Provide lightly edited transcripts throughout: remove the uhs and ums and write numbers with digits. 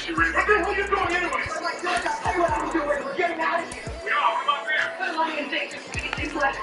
What are you doing anyway? We're getting out of here. We are. We're about there. Let me in danger. These left.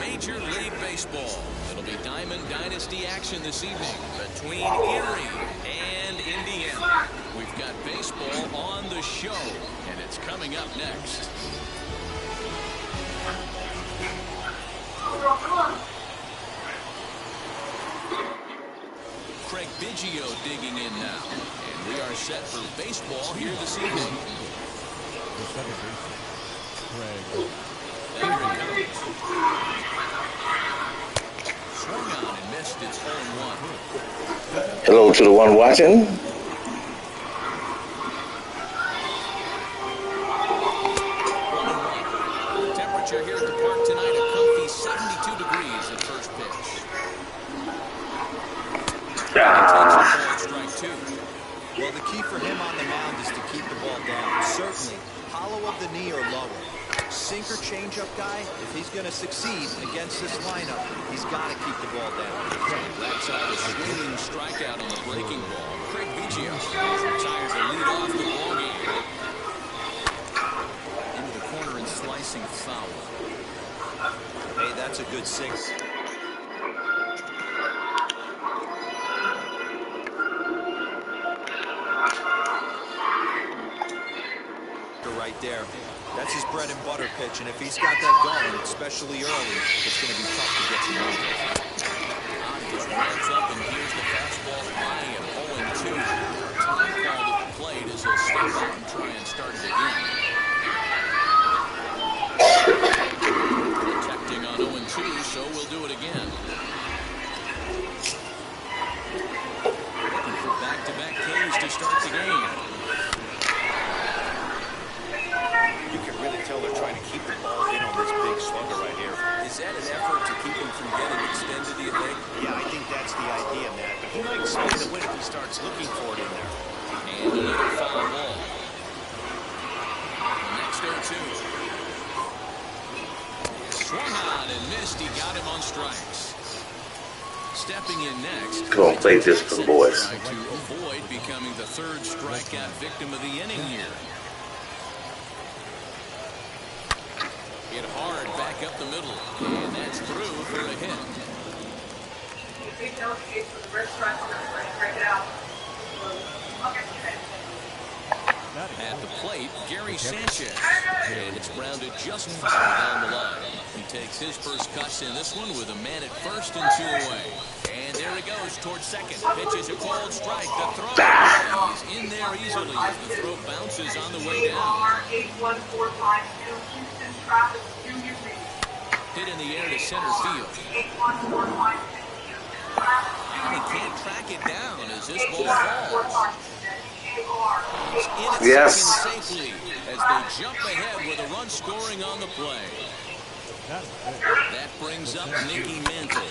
Major League Baseball. It'll be Diamond Dynasty action this evening between Erie and Indiana. We've got baseball on the show, and it's coming up next. Craig Biggio digging in now, and we are set for baseball here this evening. There it comes. Swung on and missed. It's 0-1. Hello to the one watching. The temperature here at the park tonight, a comfy 72 degrees at first pitch. Strike two. Well, the key for him on the mound is to keep the ball down. Certainly, hollow of the knee or lower. Sinker changeup guy, if he's going to succeed against this lineup, he's got to keep the ball down. That's a swinging strikeout on the breaking ball. Craig Biggio retires to lead off the ball game. Into the corner and slicing foul. Hey, that's a good six. Right there. That's his bread and butter pitch, and if he's got that going, especially early, it's going to be tough to get some movement. Just runs up, and here's the fastball by him. 0-2. Time called at the plate as he'll step out and try and start it again. Protecting on 0-2, so we'll do it again. Looking for back-to-back K's to start the game. You can really tell they're trying to keep the ball in on this big slugger right here. Is that an effort to keep him from getting extended, do you think? Yeah, I think that's the idea, Matt. But he might swing the win if he starts looking for it in there. And another foul ball. Next 0-2. Swung on and missed. He got him on strikes. Stepping in next. Come on, play this for the boys. To avoid becoming the third strikeout victim of the inning here. Hit hard back up the middle, and that's through for a hit. At the plate, Gary Sanchez, and it's grounded just foul down the line. He takes his first cuts in this one with a man at first and 2 away. And there he goes towards second. Pitches a cold strike. The throw. He's in there easily as the throw bounces on the way down. Hit in the air to center field. And he can't track it down as this ball falls. He's in at second safely as they jump ahead with a run scoring on the play. That brings up Nicky Mantle.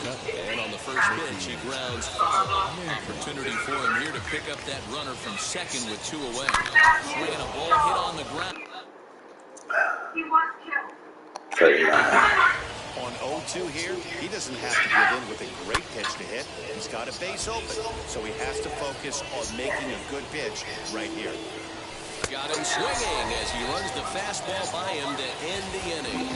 And on the first pitch, he grounds foul. Opportunity for him here to pick up that runner from second with 2 away. Swinging a ball hit on the ground. On 0-2 here, he doesn't have to give in with a great pitch to hit. He's got a base open, so he has to focus on making a good pitch right here. Got him swinging as he runs the fastball by him to end the inning.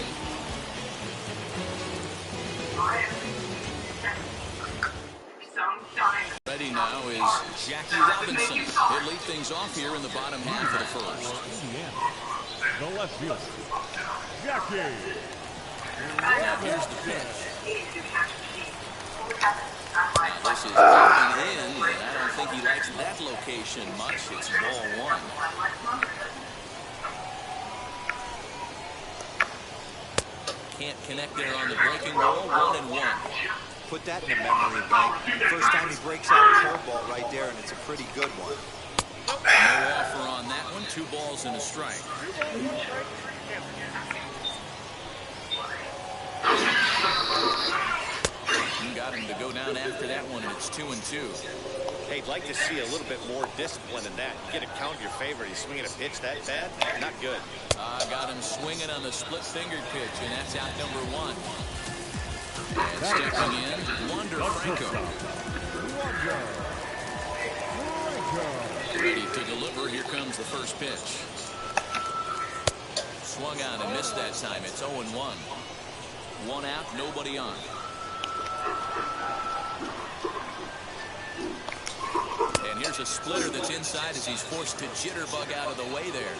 Ready now is Jackie Robinson. He'll lead things off here in the bottom half of the first. The left field, Jackie Now here's the pitch. Now this is going in, and I don't think he likes that location much. It's ball one. Can't connect there on the breaking ball. 1-1. Put that in a memory bank. First time he breaks out a curveball right there, and it's a pretty good one. No offer on that one. 2 balls and a strike. Got him to go down after that one, and it's 2-2. Hey, I'd like to see a little bit more discipline in that. You get a count in your favor. He's swinging a pitch that bad? Not good. Got him swinging on the split-fingered pitch, and that's out number 1. And stepping in, Wander Franco. Ready to deliver. Here comes the first pitch. Swung out and missed that time. It's 0-1. 1 out, nobody on. And here's a splitter that's inside as he's forced to jitterbug out of the way there.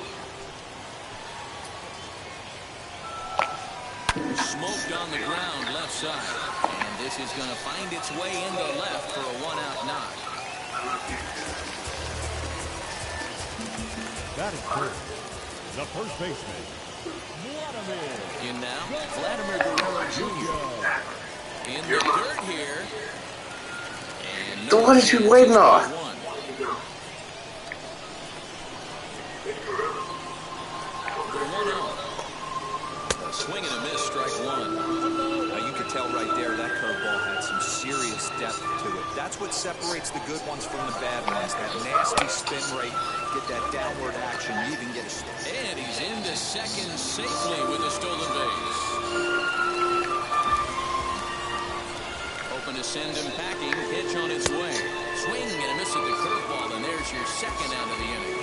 Smoked on the ground left side. And this is going to find its way into left for a 1-out knock. That is first. The first baseman. In now, Vladimir Guerrero Jr. In the dirt here. And So what is you waiting on? Swing and a miss, strike 1. Now you could tell right there that curveball had some serious depth to it. That's what separates the good ones from the bad ones. That nasty spin rate, get that downward action, you even get a stop. And he's into second safely with a stolen base. Hoping to send him packing. Pitch on its way. Swing and a miss at the curveball, and there's your second out of the inning.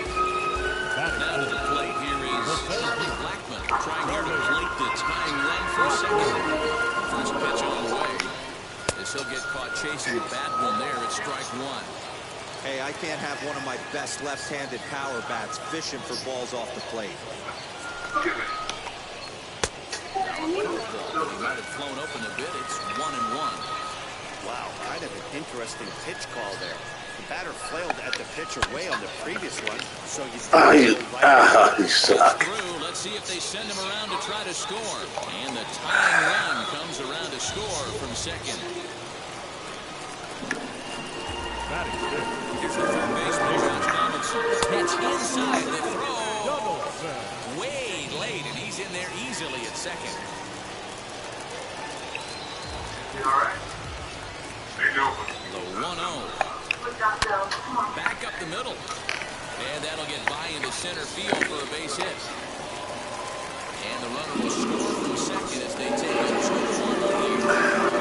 Now to the plate, here is Blackman trying here to plate the tying run for second. First pitch on the way. As he'll get caught chasing a bad one there at strike 1. Hey, I can't have one of my best left-handed power bats fishing for balls off the plate. Now a curveball, he might have flown open a bit. It's 1-1. Wow, kind of an interesting pitch call there. The batter flailed at the pitcher way on the previous one, so you suck. Through. Let's see if they send him around to try to score. And the tying run comes around to score from second. That is good. Here's the third baseman, Josh Donaldson. Pitch inside the throw. Way late, and he's in there easily at second. All right. Stay open. The 1-0. Back up the middle. And that'll get by into center field for a base hit. And the runner will score from second as they take a 2-1 lead.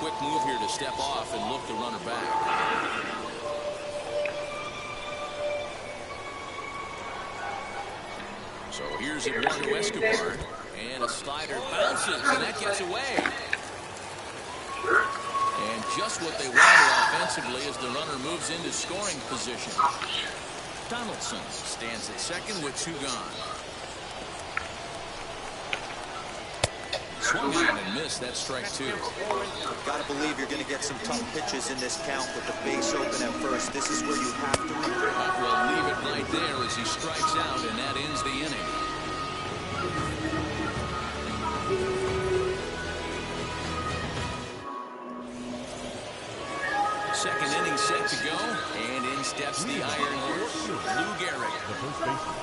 Quick move here to step off and look the runner back. So here's Eduardo Escobar, and a slider bounces, and that gets away. And just what they wanted offensively as the runner moves into scoring position. Donaldson stands at second with 2 gone. Swung on and missed. That's strike 2. Gotta believe you're gonna get some tough pitches in this count with the base open at first. This is where you have to Well, leave it right there as he strikes out, and that ends the inning. Second inning set to go, and in steps the Iron Horse, Lou Gehrig. The first baseman.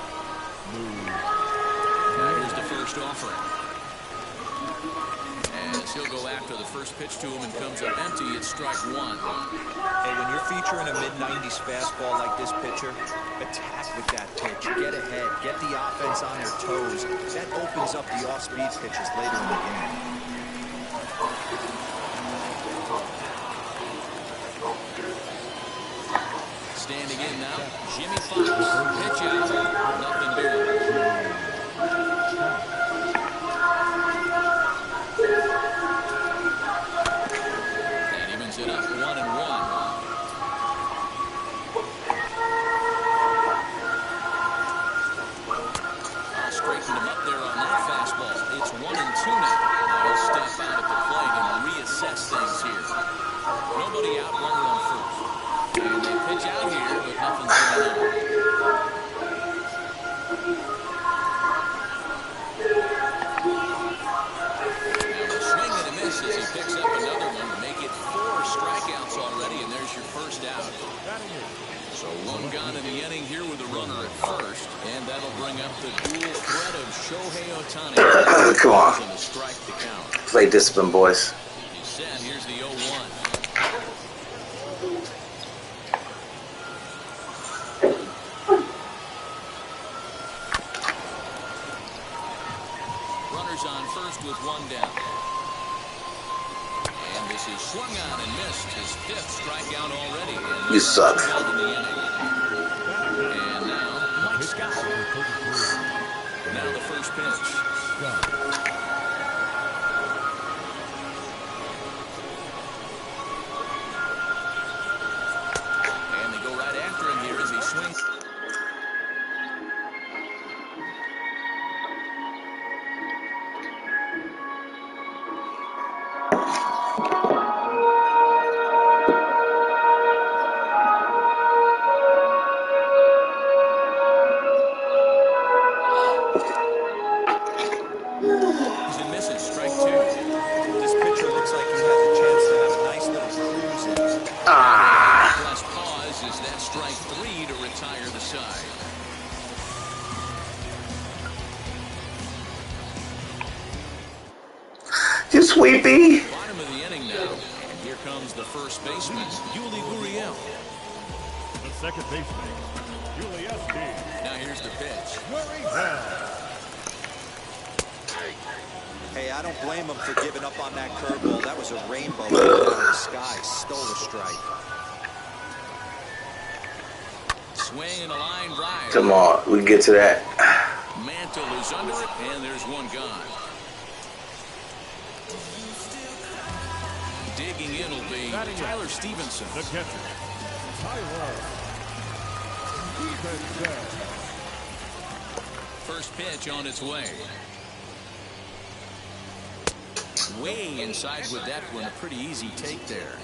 Now here's the first offering. As he'll go after the first pitch to him and comes up empty, it's strike 1. Hey, when you're featuring a mid-90s fastball like this pitcher, attack with that pitch. Get ahead. Get the offense on their toes. That opens up the off-speed pitches later in the game. Standing in now, Jimmy Fox. Pitch out. Nothing doing. somebody out running on first. And they pitch out here, but nothing's going on. Now a swing and a miss as he picks up another one to make it 4 strikeouts already, and there's your first out. So 1 gone in the inning here with a runner at first, and that'll bring up the dual threat of Shohei Ohtani. Come on. And a strike to count. Play discipline, boys. He's set. Here's the 0-1. Runners on first with 1 down. And this is swung on and missed. His 5th strikeout already. You suck. And now Mike Scott. Now the first pitch. And they go right after him here as he swings. You sweepy. Bottom of the inning now. And here comes the first baseman, Yuli Gurriel. The second baseman, Yuli S.D. Now here's the pitch. Hey, I don't blame him for giving up on that curveball. That was a rainbow out of the sky. Stole a strike. Swing and a line drive. Come on, we can get to that. Mantle is under it, and there's 1 gone. Digging in will be Tyler Stevenson. The catcher, Tyler Stevenson. First pitch on its way. Way inside with that one. A pretty easy take there.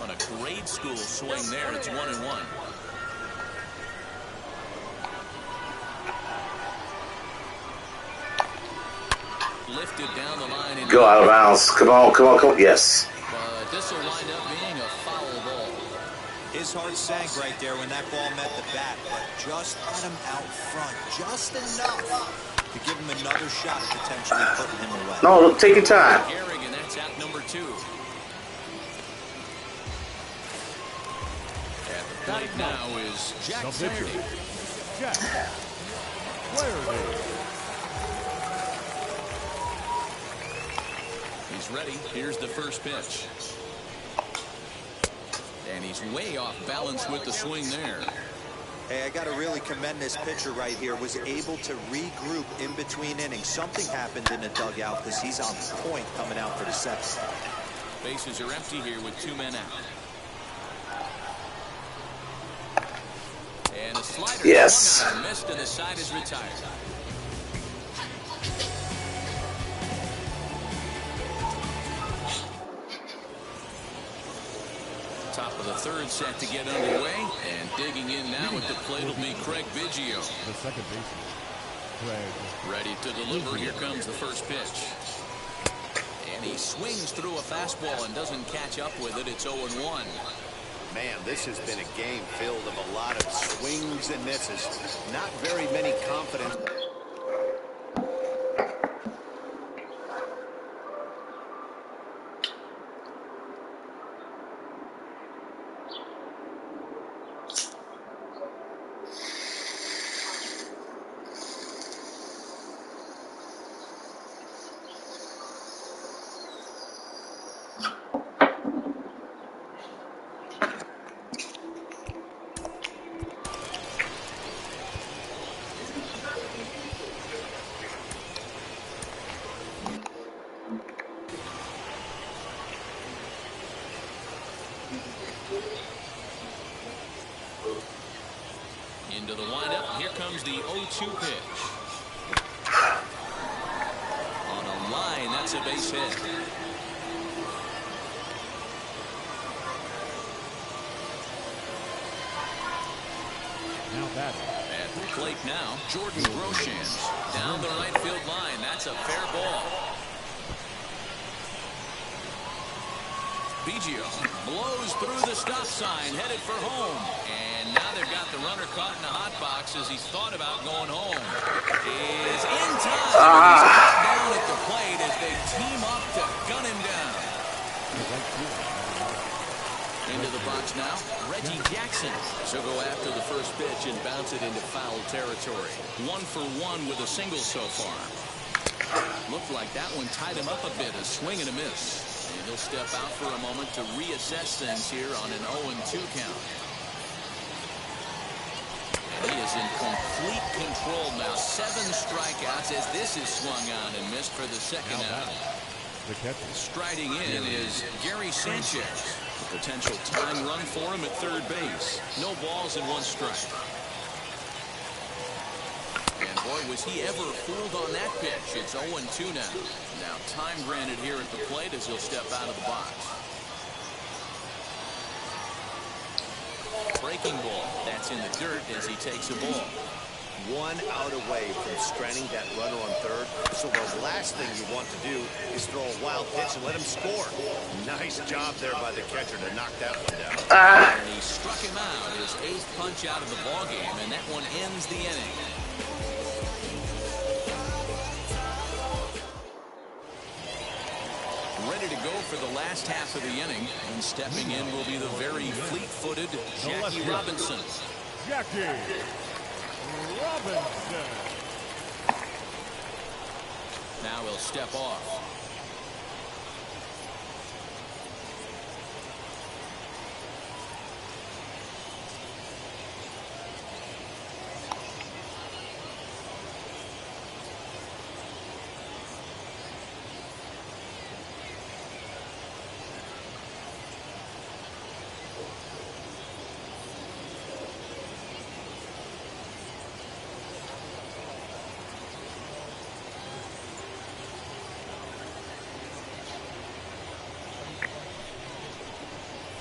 On a grade school swing there, it's 1-1. Lifted down the line. Go out of bounds. Come on, come on, come on. Yes. But this will wind up being a foul ball. His heart sank right there when that ball met the bat, but just got him out front, just enough to give him another shot at potentially putting him away. No, take your time. Gehrig, and that's out number 2. At the plate now is Jack Flaherty. Jack Flaherty. He's ready. Here's the first pitch. And he's way off balance with the swing there. Hey, I got to really commend this pitcher right here. Was able to regroup in between innings. Something happened in the dugout because he's on point coming out for the 7th. Bases are empty here with 2 men out. And a slider Yes. swung on and missed, and the side is retired. Top of the 3rd set to get underway, and digging in now at the plate will be Craig Biggio. The second baseman, Craig. Ready to deliver. Here comes the first pitch. And he swings through a fastball and doesn't catch up with it. It's 0-1. Man, this has been a game filled of a lot of swings and misses. Not very many confident. Into the windup. Here comes the 0-2 pitch. That's a base hit. Now batting. At the plate now, Jordan Groshans down the right field line. That's a fair ball. Biggio blows through the stop sign, headed for home. And now they've got the runner caught in the hot box as he's thought about going home. Is in time. He's cut down at the plate as they team up to gun him down. Into the box now, Reggie Jackson. So go after the first pitch and bounce it into foul territory. 1 for 1 with a single so far. Looked like that one tied him up a bit, a swing and a miss. And he'll step out for a moment to reassess things here on an 0-2 count. And he is in complete control now. 7 strikeouts as this is swung on and missed for the second out. Striding in is Gary Sanchez. A potential tying run for him at third base. No balls and 1 strike. And boy, was he ever fooled on that pitch. It's 0-2 now. Now time granted here at the plate as he'll step out of the box. Breaking ball. That's in the dirt as he takes a ball. 1 out away from stranding that runner on third. So the last thing you want to do is throw a wild pitch and let him score. Nice job there by the catcher to knock that one down. And he struck him out. His 8th punch out of the ballgame, and that one ends the inning. Ready to go for the last half of the inning, and stepping in will be the very fleet-footed Jackie Robinson. Jackie Robinson. Now he'll step off.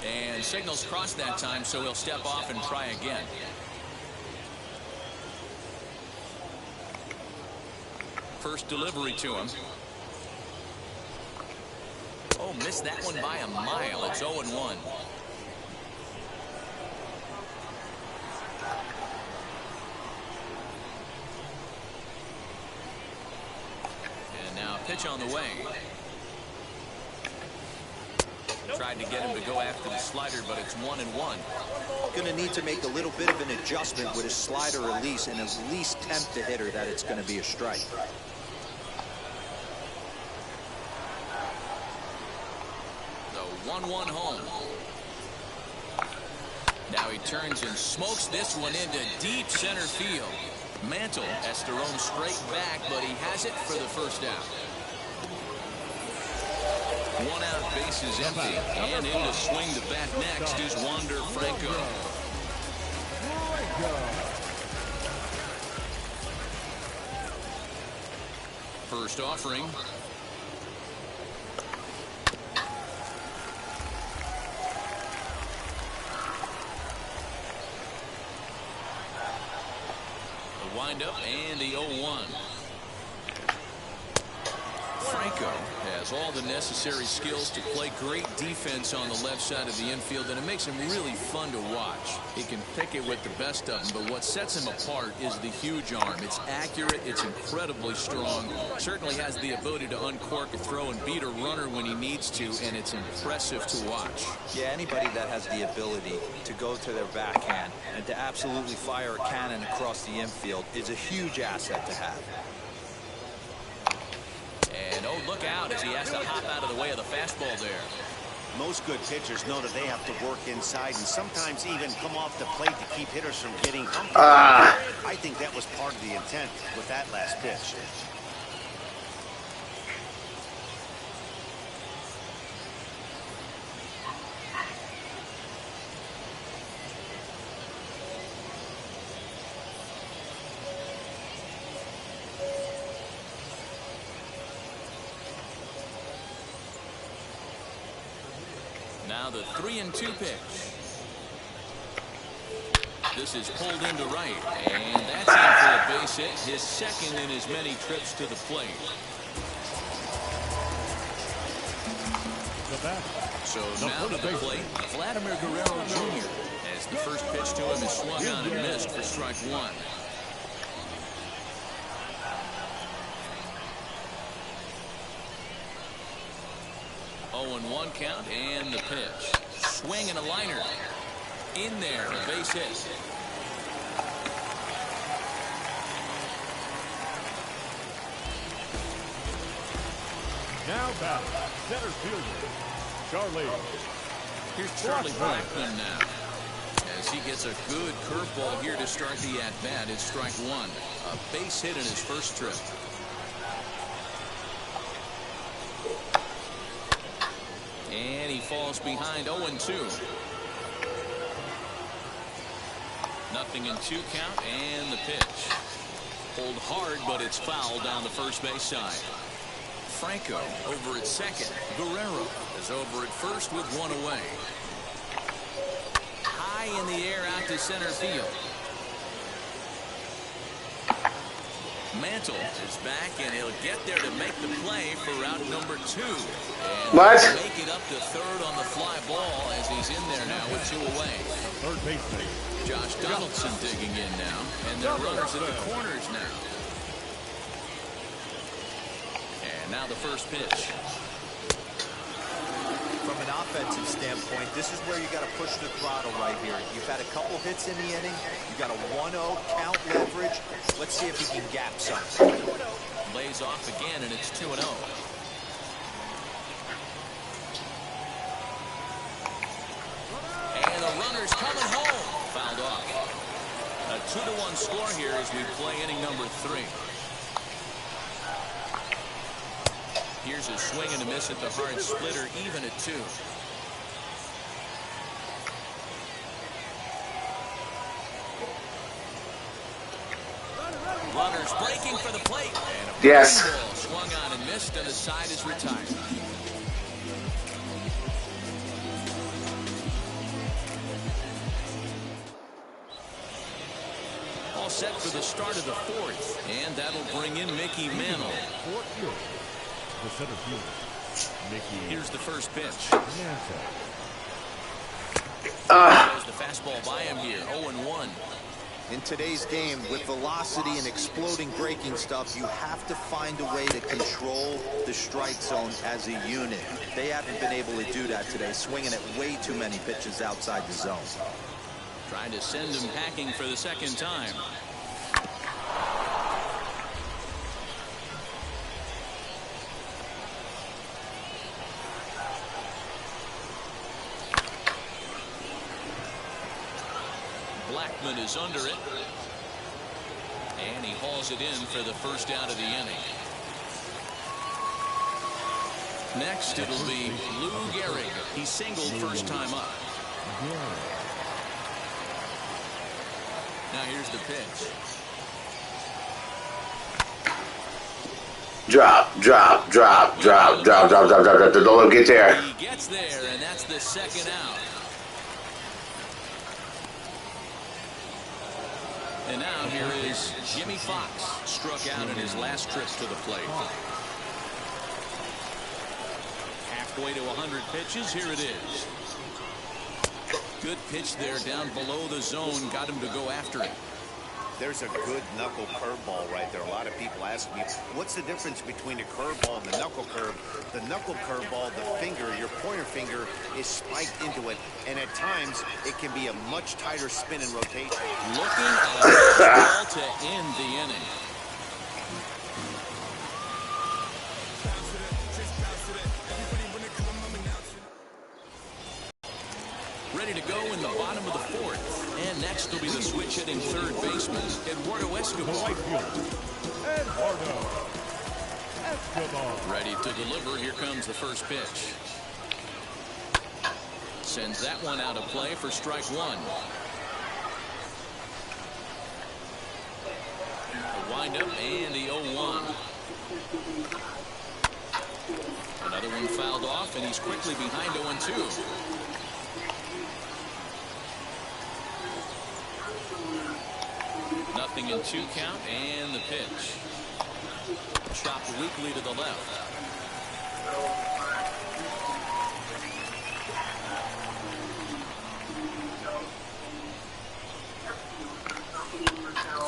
And signals crossed that time, so he'll step off and try again. First delivery to him. Oh, missed that one by a mile. It's 0-1. And now a pitch on the way. Tried to get him to go after the slider, but it's 1-1. Going to need to make a little bit of an adjustment with his slider release and at least tempt the hitter that it's going to be a strike. The 1-1 home. Now he turns and smokes this one into deep center field. Mantle has to roam straight back, but he has it for the first out. 1 out, base is empty, and in to swing the bat next is Wander Franco. First offering. The windup and the 0-1. Franco has all the necessary skills to play great defense on the left side of the infield, and it makes him really fun to watch. He can pick it with the best of them, but what sets him apart is the huge arm. It's accurate, it's incredibly strong, certainly has the ability to uncork a throw and beat a runner when he needs to, and it's impressive to watch. Yeah, anybody that has the ability to go to their backhand and to absolutely fire a cannon across the infield is a huge asset to have. And oh, look out as he has to hop out of the way of the fastball there. Most good pitchers know that they have to work inside and sometimes even come off the plate to keep hitters from getting comfortable. I think that was part of the intent with that last pitch. Now the 3-2 pitch. This is pulled into right, and that's in for a base hit, his second in as many trips to the plate. So now to the plate, Vladimir Guerrero Jr. as the first pitch to him is swung on and missed for strike one. Oh, 1 count, and the pitch. Swing and a liner. In there, a base hit. Now batting, center fielder, Charlie. Here's Charlie Blackmon now. As he gets a good curveball here to start the at-bat, it's strike one. A base hit in his first trip. And he falls behind 0-2. Nothing in 2 count, and the pitch. Pulled hard, but it's foul down the first base side. Franco over at second. Guerrero is over at first with 1 away. High in the air out to center field. Mantle is back, and he'll get there to make the play for route number 2. And what? Make it up to third on the fly ball as he's in there now with 2 away. Third baseman. Josh Donaldson digging in now, and there are runners at the corners now. And now the first pitch. From an offensive standpoint, this is where you got to push the throttle right here. You've had a couple hits in the inning. You got a 1-0 count leverage. Let's see if he can gap something. Lays off again, and it's 2-0. And the runner's coming home. Fouled off. A 2-1 score here as we play inning number 3. Here's a swing and a miss at the hard splitter, even at 2. Runners breaking for the plate. And a Yes. ball swung on and missed, and the side is retired. All set for the start of the 4th, and that'll bring in Mickey Mantle. The center fielder, Mickey. Here's the first pitch. Mantle. There's the fastball by him here, 0-1. In today's game, with velocity and exploding breaking stuff, you have to find a way to control the strike zone as a unit. They haven't been able to do that today, swinging at way too many pitches outside the zone. Trying to send him packing for the second time. Blackmon is under it. And he hauls it in for the first out of the inning. Next, it'll be Lou Gehrig. He singled first time up. Now here's the pitch. Drop. Don't let him get there. He gets there, and that's the second out. And now here is Jimmy Fox, struck out in his last trip to the plate. Halfway to 100 pitches, here it is. Good pitch there down below the zone, got him to go after it. There's a good knuckle curveball right there. A lot of people ask me, what's the difference between a curveball and the knuckle curve? The knuckle curveball, the finger, your pointer finger, is spiked into it, and at times it can be a much tighter spin and rotation. Looking at the ball to end the inning. Ready to go in the bottom of the 4th. And next will be the switch hitting third baseman, Eduardo Escobar. Ready to deliver. Here comes the first pitch. Sends that one out of play for strike 1. The windup and the 0-1. Another one fouled off, and he's quickly behind 0-2. 0-2 count, and the pitch. Chopped weakly to the left.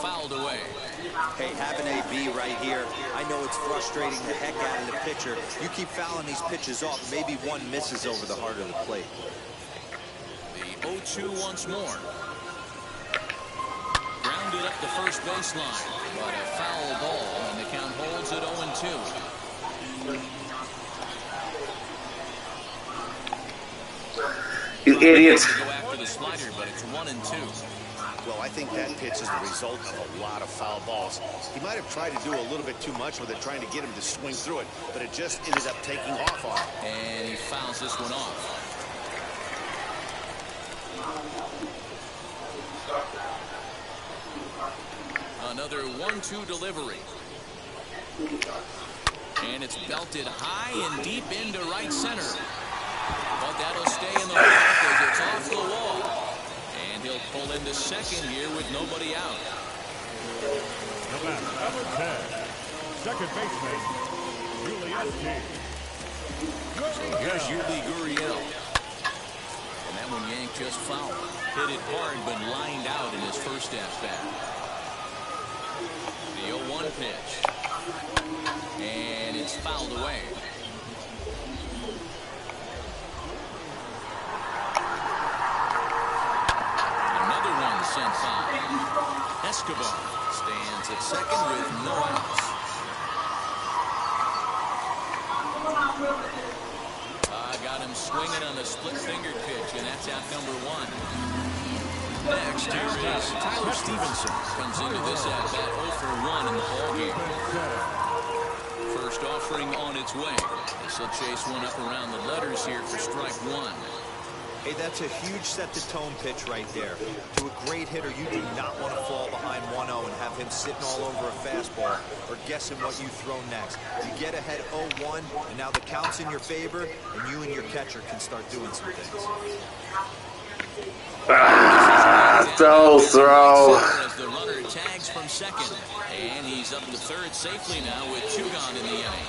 Fouled away. Hey, have an AB right here. I know it's frustrating the heck out of the pitcher. You keep fouling these pitches off, maybe one misses over the heart of the plate. The 0-2 once more. Grounded up the first baseline, but a foul ball, and the count holds at 0-2. You idiots. Go after the slider, but it's 1-2. Well, I think that pitch is the result of a lot of foul balls. He might have tried to do a little bit too much with it, trying to get him to swing through it, but it just ended up taking off on him. And he fouls this one off. Another 1-2 delivery. And it's belted high and deep into right center. But that'll stay in the park as it's off the wall. And he'll pull into second here with nobody out. Number 10, second baseman, Here's Yuli Gurriel. And that one yanked just foul. Hit it hard, but lined out in his first at-bat. The 0-1 pitch. And it's fouled away. Another one sent foul. Escobar stands at second with no outs. Got him swinging on the split-fingered pitch, and that's out number 1. Next, here is Tyler Stevenson. Comes into this at-bat 0 for 1 in the ballgame. First offering on its way. This will chase one up around the letters here for strike 1. Hey, that's a huge set-the-tone pitch right there. To a great hitter, you do not want to fall behind 1-0 and have him sitting all over a fastball or guessing what you throw next. You get ahead 0-1, and now the count's in your favor, and you and your catcher can start doing some things. Throw. As the runner tags from second, and he's up to third safely now with 2 gone in the inning.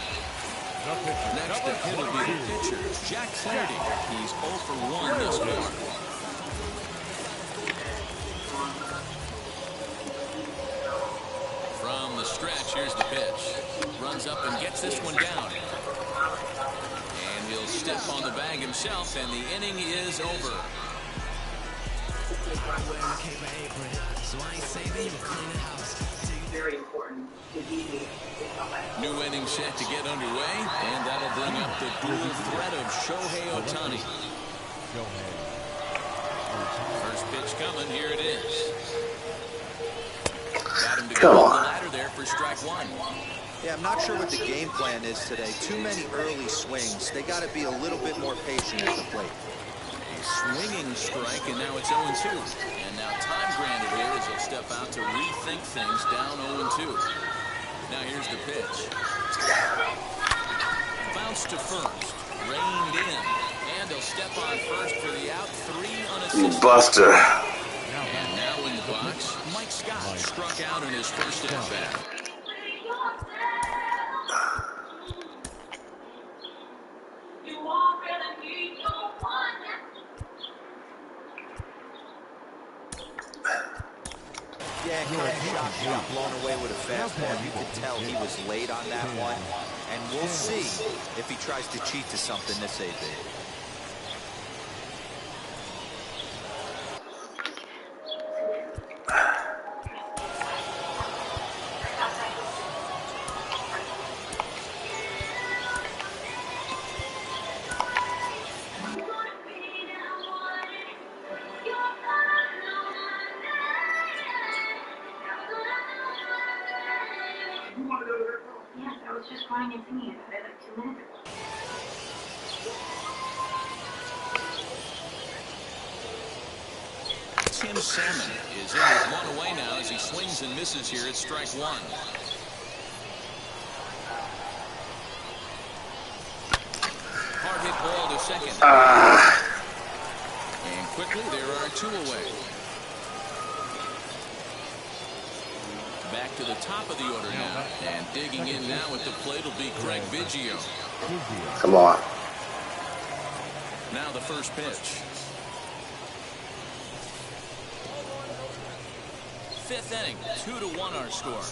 Next up, it'll be the pitcher, Jack Flaherty. He's 0 for 1 thus far. From the stretch, here's the pitch. Runs up and gets this one down. And he'll step on the bag himself, and the inning is over. Very important to be New inning set to get underway, and that'll bring up the dual threat of Shohei Ohtani. First pitch coming, here it is. Got him to go on the ladder there for strike 1. Yeah, I'm not sure what the game plan is today. Too many early swings. They got to be a little bit more patient at the plate. A swinging strike, and now it's 0-2. And now time granted here as he'll step out to rethink things down 0-2. Now here's the pitch. Bounce to first. Reined in. And he'll step on first for the out. 3 unassisted. Buster. And now in the box, Mike Scott struck out in his first at-bat. Yeah, he got blown away with a fastball. You could tell he was late on that one. And we'll see if he tries to cheat to something this AB. Yes, I was just crying and singing about it like 2 minutes ago. Tim Salmon is in with 1 away now as he swings and misses here at strike 1. Hard hit ball to second. And quickly there are 2 away. to the top of the order now. And digging in now at the plate will be Craig Biggio. Come on. Now the first pitch. Fifth inning, 2-1 our score.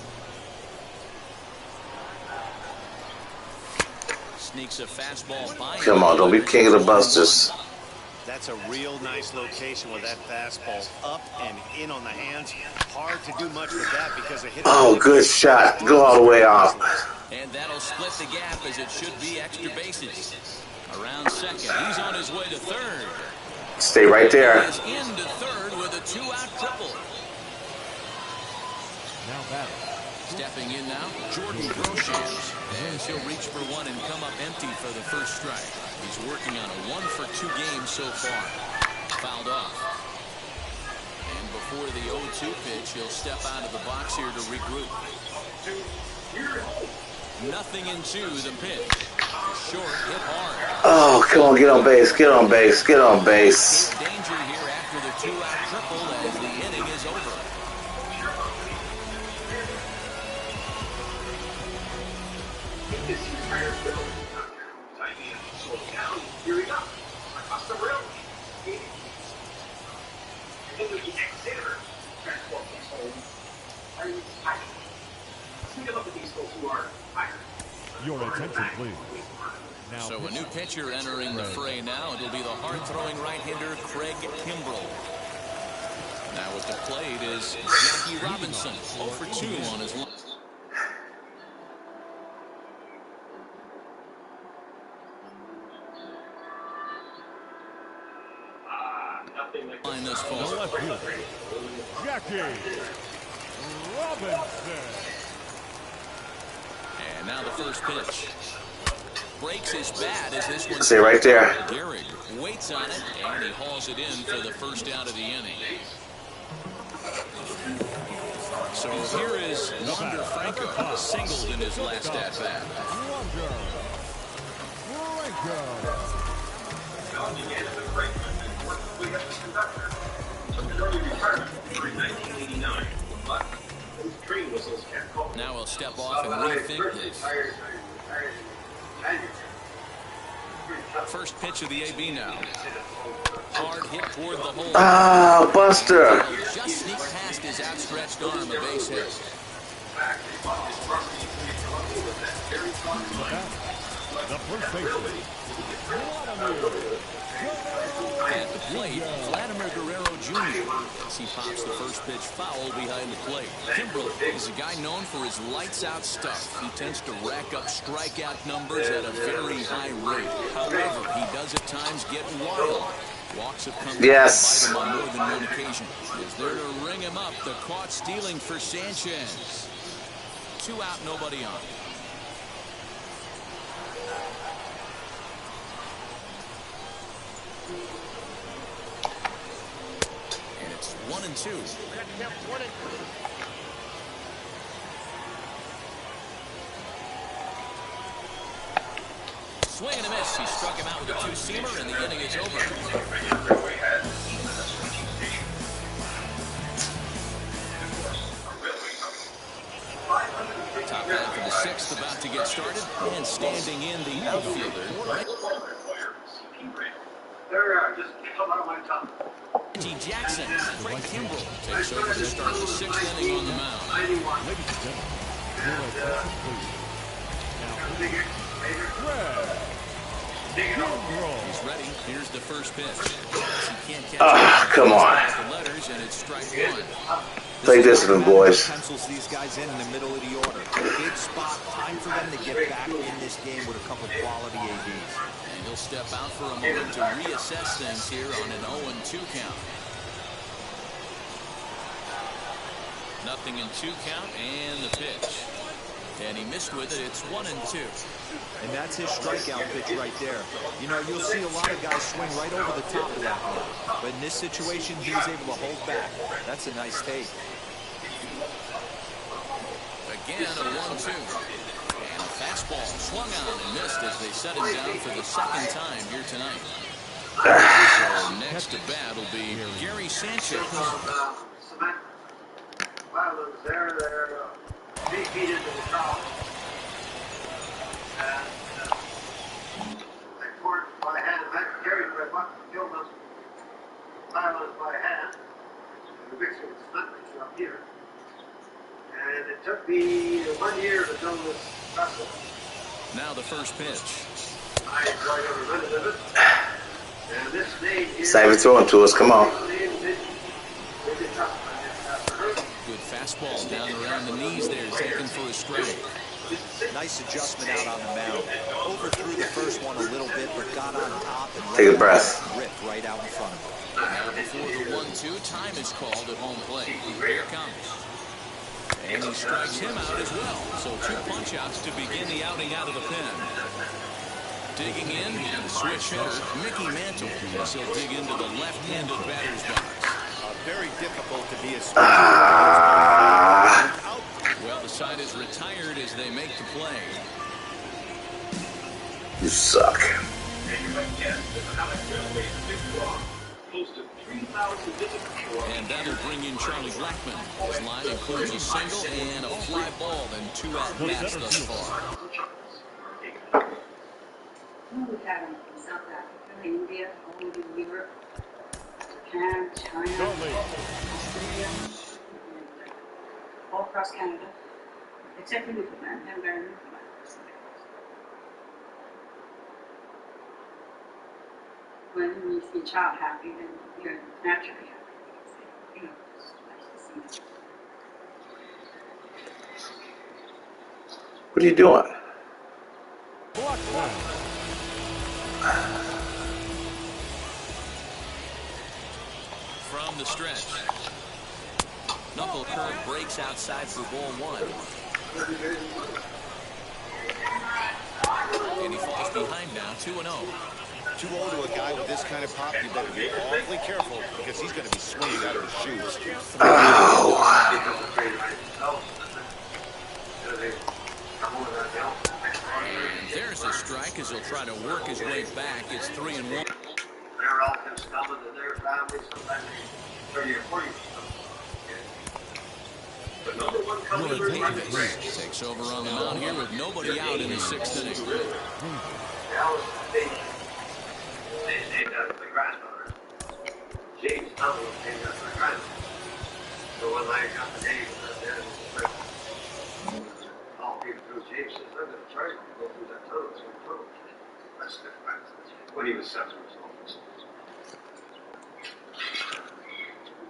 Sneaks a fastball by. Come on, don't be king of the busters. That's a real nice location with that fastball up and in on the hands. Hard to do much with that because it hit. Oh, good shot. Go all the way off. And that'll split the gap as it should be extra bases. Around second, he's on his way to third. Stay right there. He's into third with a 2-out triple. Now batting. Stepping in now, Jordan Groshans. And he'll reach for one and come up empty for the first strike. He's working on a 1-for-2 game so far. Fouled off. And before the 0-2 pitch, he'll step out of the box here to regroup. Nothing into the pitch. Short, hit hard. Oh, come on, get on base, get on base, get on base. Danger here after the 2-out triple as the inning is over. Your attention, please. Now So a new pitcher entering the fray now. It'll be the hard-throwing right-hander Craig Kimbrell. Now at the plate is Jackie Robinson, 0-for-2 on his line. This fall. the left field, Jackie Robinson. And now the first pitch. Breaks his bat as this one. Stay right there. Gehrig waits on it, and he hauls it in for the first out of the inning. So here is Wander Franco, singled in his last at-bat. Wander Franco. Now he'll step off and rethink this. First pitch of the AB now. Hard hit toward the hole. Ah, Buster. Just sneak past his outstretched arm, a base hit. The first baseman, At the plate, Vladimir Guerrero Jr. as he pops the first pitch foul behind the plate. Kimbrell is a guy known for his lights-out stuff. He tends to rack up strikeout numbers at a very high rate. However, he does at times get wild. Walks have come Yes. to bite him on more than one occasion. Is there to ring him up. The caught stealing for Sanchez. 2 out, nobody on. And it's 1-2. Swing and a miss. He struck him out with a two-seamer, and the inning is over. Top half of the sixth about to get started, and standing in the outfielder. G. Jackson, Craig Kimbrell takes over to start the sixth inning on the mound. ladies and gentlemen, your attention, please. Now, Craig Kimbrell. He's ready. Here's the first pitch. He can't catch Come on. the letters, and it's strike one. Play discipline, boys. Pencils these guys in the middle of the order. Big spot. Time for them to get back in this game with a couple quality ABs. And he'll step out for a moment to reassess things here on an 0-2 count. Nothing in 2 count, and the pitch. And he missed with it. It's 1-2. And that's his strikeout pitch right there. You know, you'll see a lot of guys swing right over the top of that one. But in this situation, he was able to hold back. That's a nice take. Again, a 1-2. And a fastball swung on and missed as they set him down for the second time here tonight. So next to bat will be Gary Sanchez. 3 feet into the crowd. And I poured by hand. I carried my bucket, filled up piles by hand. The mixer was stuck up here. And it took me 1 year to build this vessel. Now the first pitch. I enjoyed every minute of it. And this name is... Save it to him to us. Come on. Good fastball down around the knees there, taken for a strike. Nice adjustment out on the mound. Overthrew the first one a little bit, but got on top and Take a breath. ripped right out in front of him. Now before the 1-2, time is called at home plate. Here it comes. And he strikes him out as well. So 2 punch-outs to begin the outing out of the pen. Digging in, and the switch hitter, Mickey Mantle, as he'll dig into the left-handed batter's box. Very difficult to be a Well, the side is retired as they make the play. You suck. And that'll bring in Charlie Blackmon. His line includes a single and a fly ball and 2 at-bats thus far. We've had them from South Africa, India, all over Europe, Japan, China, Australia, all across Canada, except for Newfoundland. Haven't got a Newfoundland. When you see a child happy, then you're naturally happy. You know, it's nice to see. What are you doing? From the stretch. Knuckle curve breaks outside for ball 1. And he falls behind now, 2-0. Too old to a guy with this kind of pop. You better be awfully careful because he's going to be swinging out of his shoes. Oh. And there's a strike as he'll try to work his way back. It's 3-1. Their relatives coming to their families, sometimes 30 or 40 people. The number 1 company Davis takes over on the mound here with nobody out in the 6th inning. They named after the grandmother. James Tumble was named after the grandmother. So when I got the name, all people through James says, I'm going to try to go through that tunnel. It's a tunnel. That's the when he was 7 years old.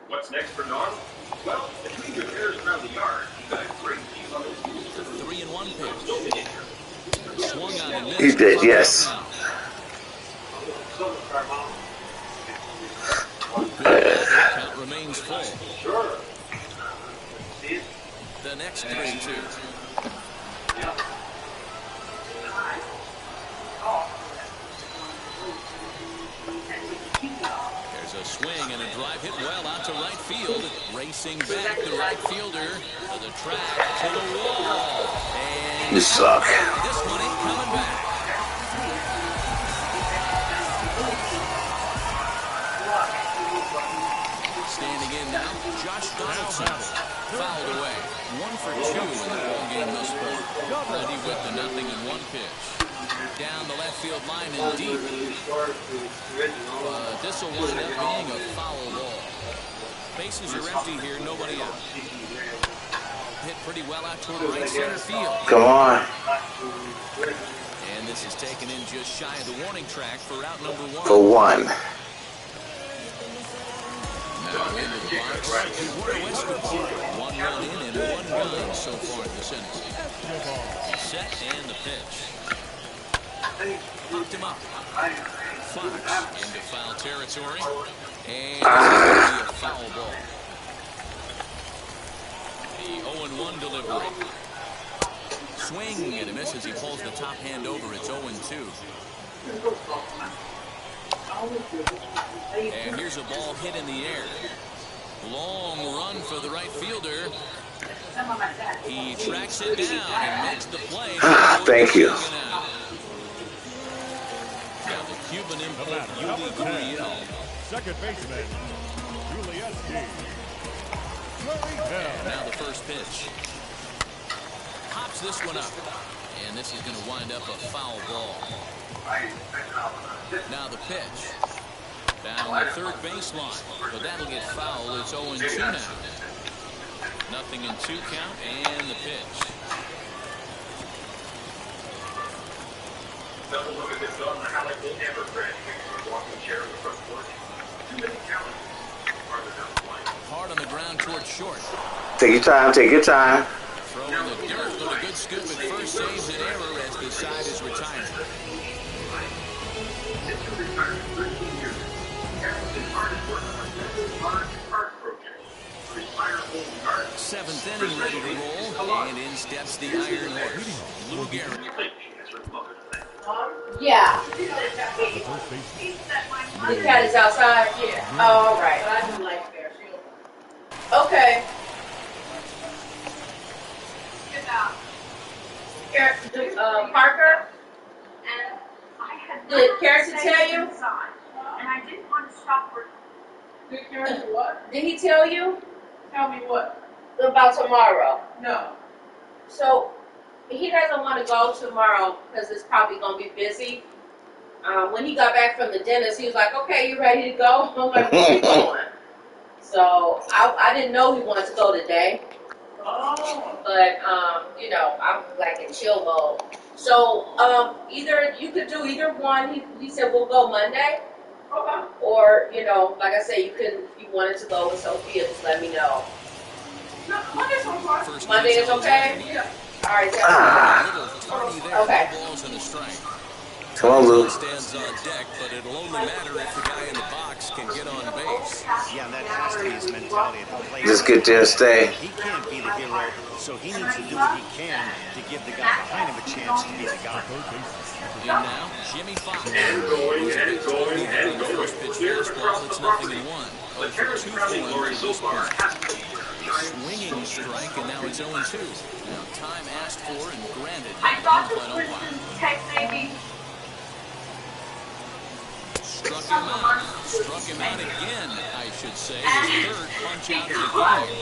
What's next for Norm? Well, between repairs around the yard, you got a great deal on those. 3-1 pitch. Swung on and missed. He did, yes. Count remains full. Sure. The next 3-2. There's a swing and a drive hit well out to right field. Racing back, the right fielder to the track, to the wall. And You suck. this one ain't coming back. Standing in now, Josh Donaldson. Fouled away. 1 for 2 in the ballgame thus far. Ready with the 0-1 pitch. Down the left field line and deep. This will wind up being a foul ball. Bases are empty here, nobody out. Hit pretty well out toward right center field. Come on. And this is taken in just shy of the warning track for out number 1. For 1. Now into the box, Eduardo Escobar. 1 run in and 1 gone so far this inning. Set and the pitch. Knocked him up. Fox into foul territory. And this is going to be a foul ball. The 0-1 delivery. Swing and a miss as he pulls the top hand over. It's 0-2. And here's a ball hit in the air. Long run for the right fielder. He tracks it down and makes the play. Thank you. Now the Cuban import, Yuli Gurriel. Second baseman, Julieski. Now the first pitch. pops this one up. And this is going to wind up a foul ball. Now the pitch. Down the third baseline. But that'll get fouled. It's 0-2 now. Nothing in 2 count, and the pitch. Hard on the ground towards short. Take your time, take your time. Throwing the dirt, but a good scoop at first, saves an error as the side is retired. Seventh inning ready to roll, and in steps the Iron Horse, Lou Gehrig. Yeah. The cat is outside? Yeah. Oh, all right. I do like fair. Okay. Parker? Did Carrington tell you? And I didn't want to stop working. Did Carrington what? Did he tell you? Tell me what? About tomorrow. No. So, he doesn't want to go tomorrow because it's probably going to be busy. When he got back from the dentist, he was like, okay, you ready to go? I'm like, where you going? So, I didn't know he wanted to go today. Oh. But, you know, I'm like in chill mode. So, either you could do either one. He said we'll go Monday. Okay. Or, you know, like I say, you can, if you wanted to go with Sophia, just let me know. No, Monday's okay. Monday is okay? Yeah. All right, A little tardy there, okay. no balls and a strike. Come on, Lou. Stands on deck, but it'll only matter if the guy in the box can get on base. Yeah, and that has to be his mentality at the plate. Just get there and stay. He can't be the hero, so he needs to do what he can to give the guy behind him a chance to be the guy. In now, Jimmy Fox. He's a big total there in the first pitch fastball. It's 0-1. 0 for 2 for this pitch. Swinging strike, and now it's 0-2. Now time asked for and granted. I thought this was the tech maybe. Struck him out again, I should say. His third punch out of the game.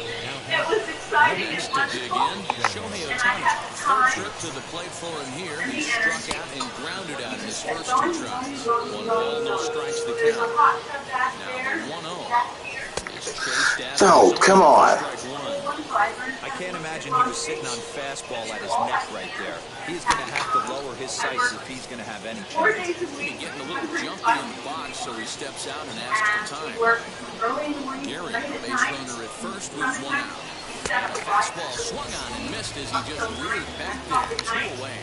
It was exciting Next and to dig wonderful. in, Shohei And I had Ohtani. the Full time, trip to the plate for him here. and He the struck energy. out and grounded out in his And first going, 2 tries. going, 1 ball, no strikes the There's a count. hot tub back Now there. 1-0. Back here. It's chased after Oh, his come own on. strike one. One vibrant. I can't imagine he was sitting on fastball at his neck right there. He's going to have to lower his sights if he's going to have any 4 chance. days a week. Getting a little jumpy in the box, so he steps out and asks And for we time. work early in the morning, Gehrig, late at base night. runner at first with 1 Sometimes out. we set up a Fastball vibrant. swung on and missed as he just reared back there, 2 away.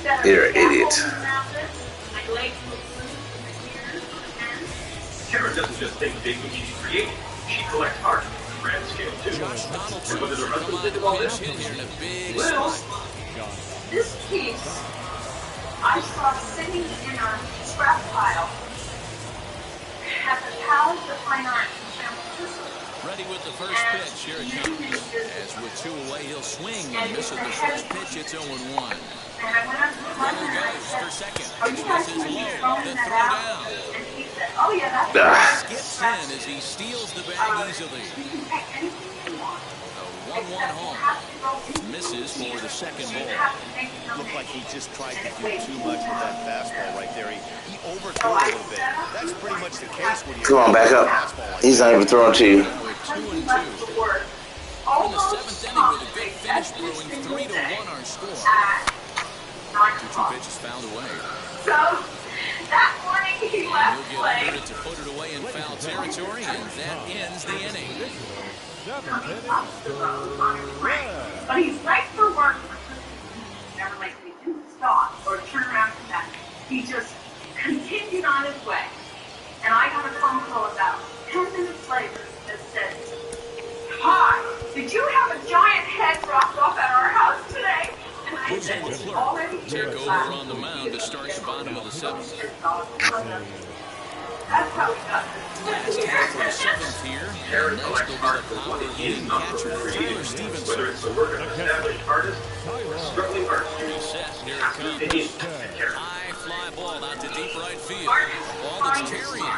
Set up You're an idiot. scaffolding around this. My legs will loose in the ears and Karen doesn't just think big when she's creative. She collects art on a grand scale, too. Josh Donaldson And what does her come husband on think the of all pinch this? hit here in a big Well, spot. this piece I saw sitting in a scrap pile at the Palace of Fine Arts in San Francisco. Ready with the first pitch. Here it comes. As with 2 away, he'll swing and miss at the first pitch. It's 0-1. And I went up to the Runner mother and I goes said, for second. are you guys This going is to be low. throwing The that throw out? down. And he said, oh yeah, that's Skips in as he steals the bag easily. You can take anything you want. A 1-1 Except you home. have to go into Misses for the second You ball. have to make some Looked like he just tried to do too much with that fastball right there. He overthrew it a little bit. That's pretty much the case when you Come on, back up. He's not even throwing to you. Now with 2-2. to In work. the Almost 7th inning with a good complete finish, every brewing single 3-1 day our score. at 9 2 o'clock. pitches fouled away. So that morning he He'll left get play. under it to put it away in foul territory, and that ends the inning. But he's late for work. Never late. He didn't stop or turn around and come back. He just continued on his way. And I got a phone call about 10 minutes later that said, hi, did you have a giant head dropped off at our house today? And I said, it's already here. Took over on the mound to start the bottom of the 7th. That's how we got Last this. half of the 7th here. Karen Next collects will be art the for power what he is hitting not catcher, creative, Tyler Stevenson. whether it's the work of an established artist or a struggling art student. Reset, here it Happy comes. to him and Karen. High fly ball out to deep right field. Ball that's carrying.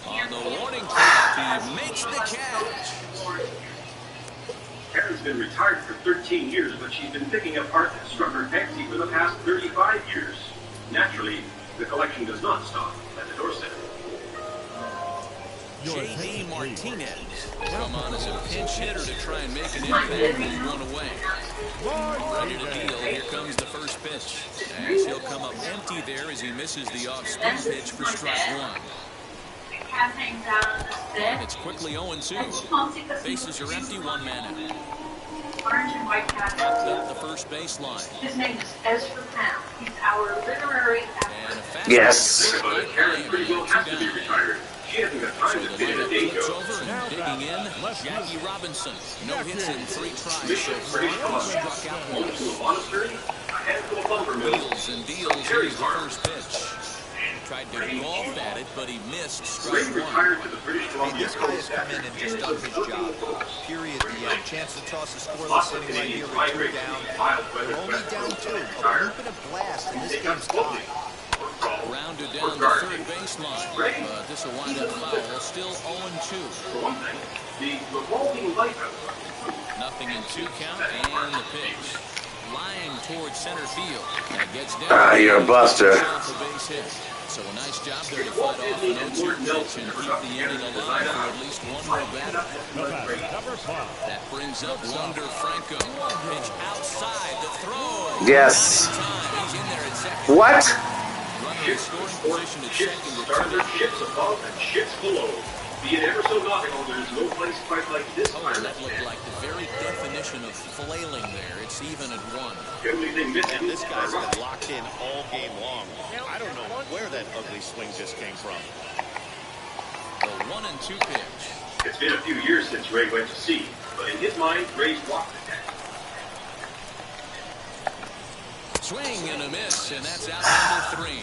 On the warning track, he makes the catch. Karen's been retired for 13 years, but she's been picking up art that struck her fancy for the past 35 years. Naturally, the collection does not stop at the doorstep. J.D. Martinez come on as a pinch hitter to try and make an impact with one away. Ready to deal. Here comes the first pitch. As he'll come up empty there as he misses the off-spin pitch for strike one. And it's quickly 0-2. Bases are empty, one man out. Orange and white cat. Up the first baseline. His name is Ezra Pound. He's our literary And a fast Yes. Karen pretty well has to be retired. She hasn't got time to fit in a day It's job. over and digging in, Jackie Robinson. No hits in 3 tries so Mission far. British Columbia. Struck out Home once. to a monastery, a handful of lumber mills. Wheels and deals. Here's the first pitch. Tried to golf at it, but he missed Ray strike one. retired to the British Hey, Columbia this guy has coast come after in and just done his job. Period. The chance to toss a scoreless Lots of inning right here Canadians with 2 migrate down. to mild weather They're only down 2. A loop and a blast, and this They got game's slowly. tied. Rounded down the third baseline. But this will wind up foul. Still 0-2. For one thing, the revolving lighthouse. Nothing in 2 count and the pitch. Flying towards center field. That gets down. You're a buster. Off a base hit. So a nice job there to fight off an 0-2 pitch and keep the inning alive for at least one more batter. That brings up Wander Franco. Pitch outside the throw. Yes. He's in there at second. What? Runner in scoring position at Ships second with started, 2 ships above and ships below. Be it ever so nautical, there's no place quite like this Oh, pirate. that looked like the very definition of flailing there. It's even at 1. The only thing missing And this is guy's a rock. been locked in all game long. I don't know where that ugly swing just came from. The 1-2 pitch. It's been a few years since Ray went to sea, but in his mind, Ray's walked the deck. Swing and a miss, and that's out number 3.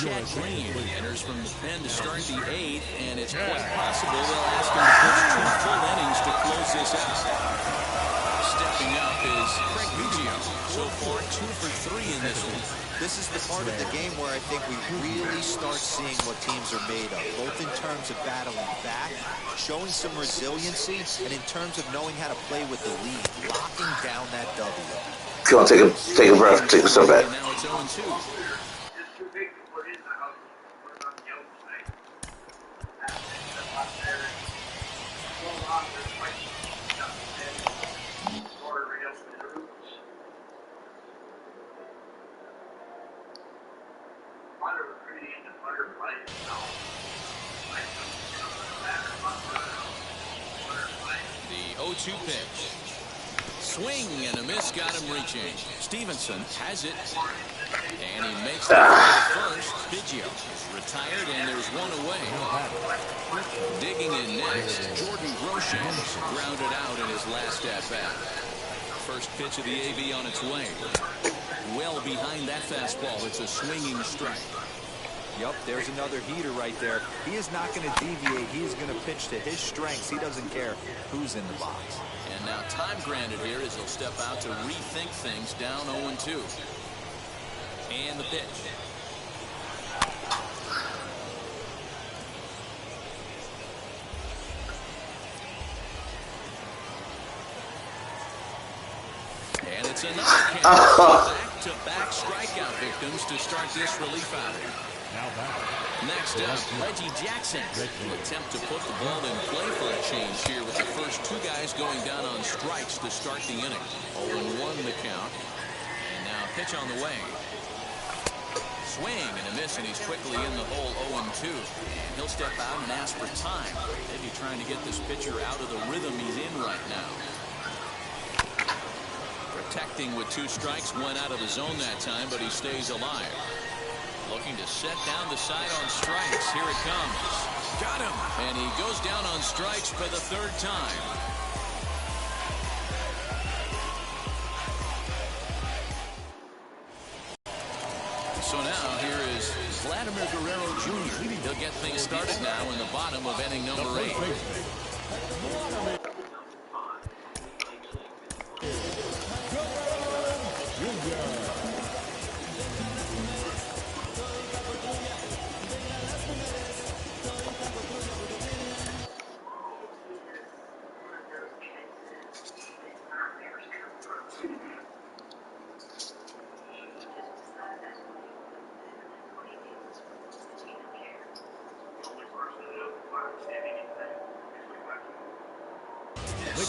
Chad Green enters from the pen to start the 8th, and it's quite possible they'll ask him to pitch 2 full innings to close this out. Stepping up is Craig Biggio. So far, 2 for 3 in this one. This is the part of the game where I think we really start seeing what teams are made of, both in terms of battling back, showing some resiliency, and in terms of knowing how to play with the lead, locking down that W. Come on, take a breath. Take a step back. And now it's 0-2. It's too big to put in the house. Put it on the outside. That's up there. Roll off the pipe. Stuff and store right up in the roots. Butter was pretty into butterflies now. Like butterflies. The 0-2 pitch. Swing and a miss, got him reaching. Stevenson has it, and he makes the first. Biggio is retired, and there's 1 away. Digging in next, Jordan Groshans grounded out in his last at-bat. First pitch of the AB on its way. Well behind that fastball, it's a swinging strike. Yup, there's another heater right there. He is not going to deviate. He is going to pitch to his strengths. He doesn't care who's in the box. And now time granted here as he'll step out to rethink things down 0-2. And the pitch. And it's another catch. Back-to-back strikeout victims to start this relief outing. Next up, Reggie Jackson will attempt to put the ball in play for a change here with the first 2 guys going down on strikes to start the inning. 0-1 the count. And now pitch on the way. Swing and a miss, and he's quickly in the hole 0-2. He'll step out and ask for time. Maybe trying to get this pitcher out of the rhythm he's in right now. Protecting with 2 strikes, went out of the zone that time, but he stays alive. Looking to set down the side on strikes. Here it comes. Got him. And he goes down on strikes for the 3rd time. So now here is Vladimir Guerrero Jr. He'll get things started now in the bottom of inning number 8.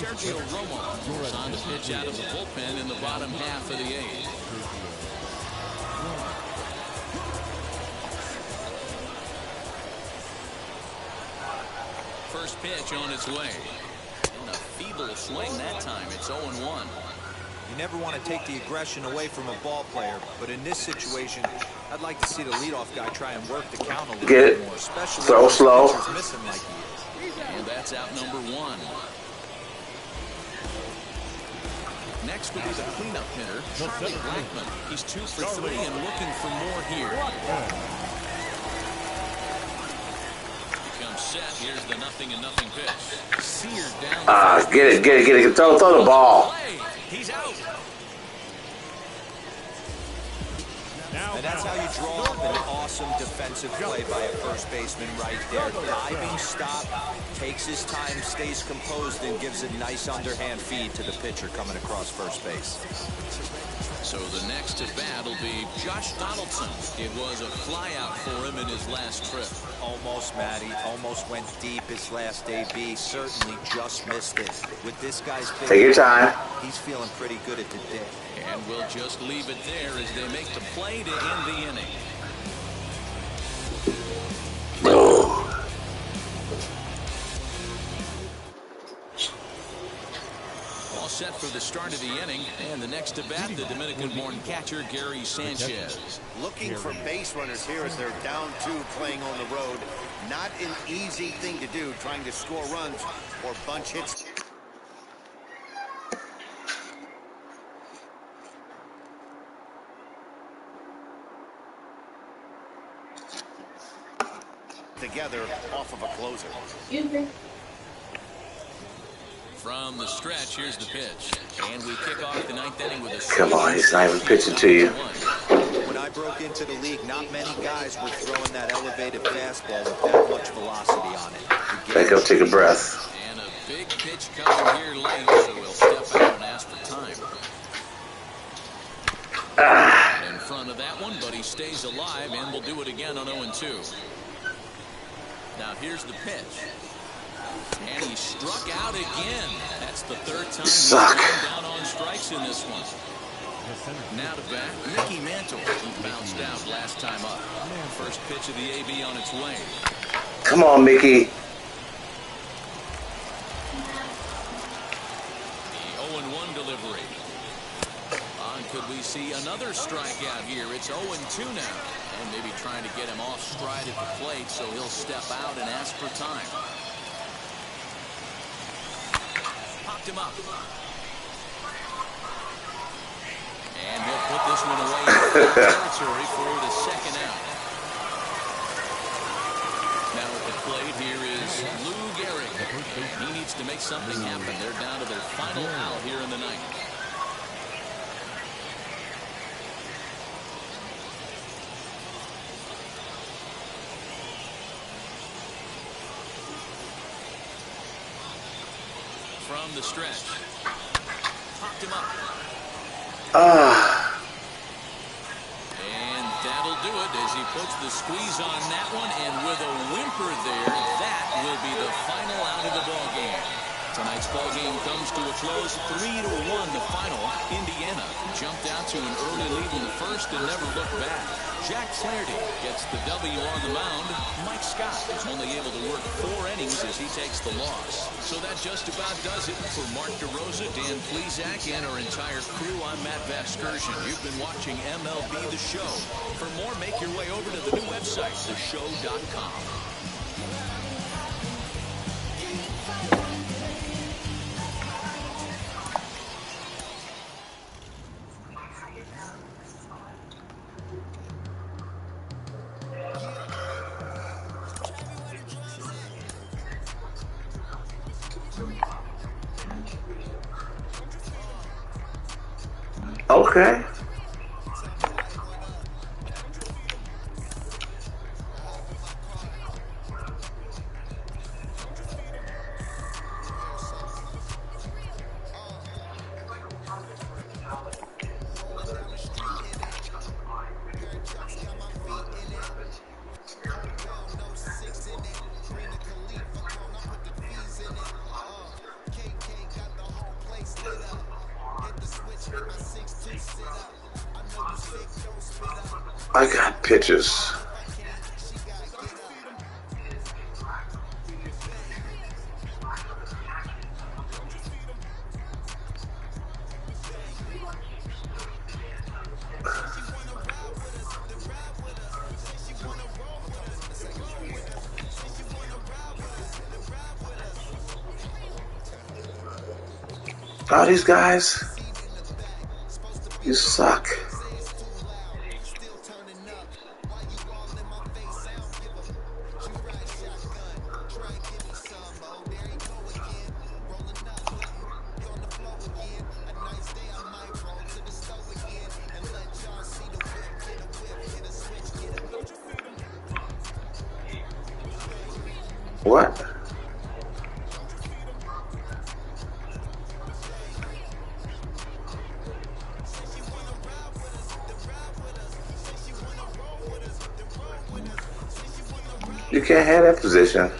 Sergio Romo is on the pitch out of the bullpen in the bottom half of the 8th. First pitch on its way. And a feeble swing that time. It's 0-1. You never want to take the aggression away from a ball player, but in this situation, I'd like to see the leadoff guy try and work the count a little bit more, especially throw when slow. the pitcher's missing like he is. And that's out number 1. Next will be the cleanup hitter, Charlie Blackmon. He's 2 for 3 and looking for more here. Becomes set. Here's the 0-0 pitch. Seared down. Get it. Throw the ball. He's out. And that's how you draw up an awesome defensive play by a first baseman right there. Diving stop, takes his time, stays composed, and gives a nice underhand feed to the pitcher coming across first base. So the next at bat will be Josh Donaldson. It was a flyout for him in his last trip. Almost, Matty. Almost went deep his last AB. Certainly just missed it. With this guy's big, take your time. He's feeling pretty good at the day. And we'll just leave it there as they make the play to end the inning. All set for the start of the inning. And the next to bat, the Dominican-born catcher, Gary Sanchez. Looking for base runners here as they're down 2 playing on the road. Not an easy thing to do, trying to score runs or bunch hits. Together off of a closer. From the stretch, here's the pitch. And we kick off the 9th inning with a... Come on, he's not even pitching to you. When I broke into the league, not many guys were throwing that elevated fastball with that much velocity on it. Back up, take a breath. And a big pitch coming here late, so we'll step out and ask for time. In front of that one, but he stays alive, and we'll do it again on 0-2. Now here's the pitch. And he struck out again. That's the 3rd time he's gone down on strikes in this one. Now to bat, Mickey Mantle. He bounced out last time up. First pitch of the AB on its way. Come on, Mickey. The 0-1 delivery. Could we see another strikeout here? It's 0-2 now. And maybe trying to get him off stride at the plate so he'll step out and ask for time. Popped him up. And he'll put this one away in foul territory for the 2nd out. Now at the plate here is Lou Gehrig. He needs to make something happen. They're down to their final out here in the 9th. From the stretch. Popped him up. And that'll do it as he puts the squeeze on that one. And with a whimper there, that will be the final out of the ballgame. Tonight's ballgame comes to a close, 3-1 the final. Indiana jumped out to an early lead in the first and never looked back. Jack Flaherty gets the W on the mound. Mike Scott is only able to work 4 innings as he takes the loss. So that just about does it for Mark DeRosa, Dan Plesac, and our entire crew. I'm Matt Vasgersian. You've been watching MLB The Show. For more, make your way over to the new website, theshow.com. Okay. I got pictures. All these guys, you suck. What? You can't have that position.